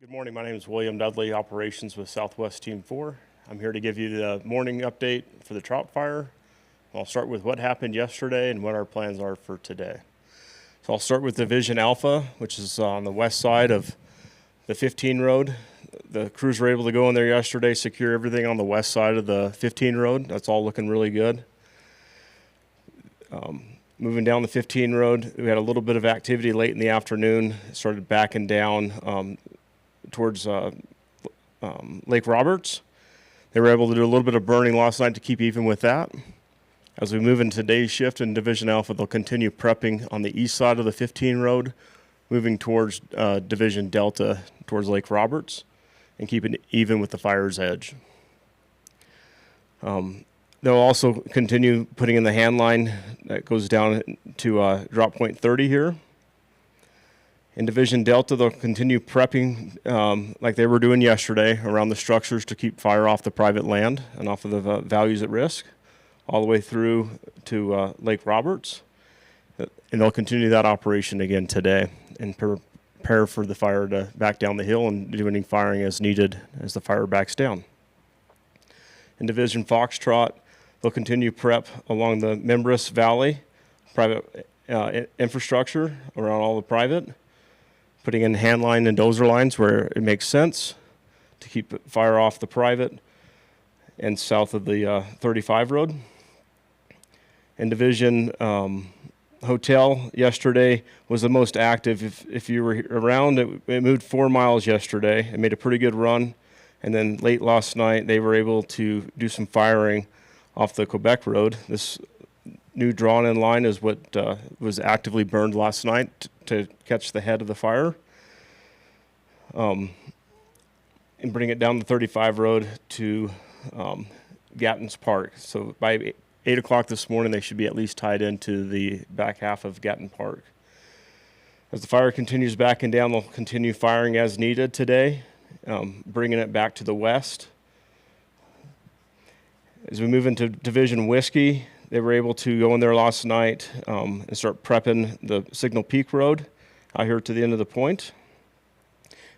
Good morning. My name is William Dudley, Operations with Southwest Team 4. I'm here to give you the morning update for the Trout fire. I'll start with what happened yesterday and what our plans are for today. So I'll start with Division Alpha, which is on the west side of the 15 road. The crews were able to go in there yesterday, secure everything on the west side of the 15 road. That's all looking really good. Moving down the 15 road, we had a little bit of activity late in the afternoon. It started backing down towards Lake Roberts. They were able to do a little bit of burning last night to keep even with that. As we move into today's shift in Division Alpha, they'll continue prepping on the east side of the 15 road, moving towards Division Delta, towards Lake Roberts, and keeping it even with the fire's edge. They'll also continue putting in the hand line that goes down to drop point 30 here. In Division Delta, they'll continue prepping like they were doing yesterday around the structures to keep fire off the private land and off of the values at risk, all the way through to Lake Roberts. And they'll continue that operation again today and prepare for the fire to back down the hill and do any firing as needed as the fire backs down. In Division Foxtrot, they'll continue prep along the Membris Valley private infrastructure around all the private, putting in hand line and dozer lines where it makes sense to keep fire off the private and south of the 35 road. In Division Hotel yesterday was the most active. If you were around, it moved 4 miles yesterday. It made a pretty good run. And then late last night, they were able to do some firing off the Quebec Road. This new drawn-in line is what was actively burned last night to catch the head of the fire, and bring it down the 35 road to Gatton's Park. So by 8 o'clock this morning, they should be at least tied into the back half of Gatton Park. As the fire continues backing down, they'll continue firing as needed today, bringing it back to the west. As we move into Division Whiskey, they were able to go in there last night and start prepping the Signal Peak Road out here to the end of the point.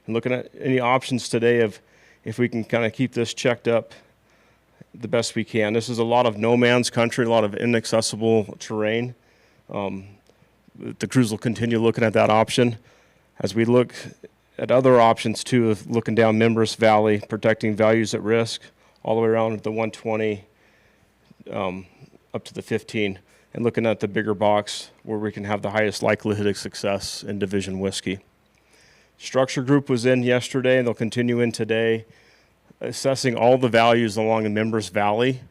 And looking at any options today of if we can kind of keep this checked up the best we can. This is a lot of no man's country, a lot of inaccessible terrain. The crews will continue looking at that option. As we look at other options too, of looking down Membris Valley, protecting values at risk, all the way around the 120 up to the 15, and looking at the bigger box where we can have the highest likelihood of success in Division Whiskey. Structure group was in yesterday, and they'll continue in today, assessing all the values along the Membris Valley,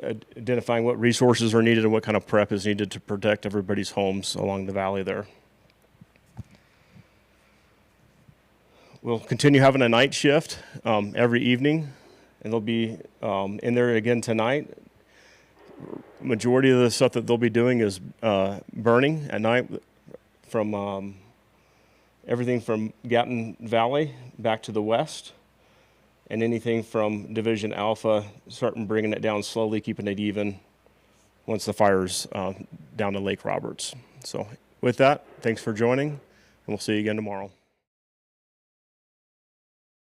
identifying what resources are needed and what kind of prep is needed to protect everybody's homes along the valley there. We'll continue having a night shift every evening, and they'll be in there again tonight. Majority of the stuff that they'll be doing is burning at night from everything from Gatton Valley back to the west, and anything from Division Alpha, starting bringing it down slowly, keeping it even once the fire's down to Lake Roberts. So with that, thanks for joining, and we'll see you again tomorrow.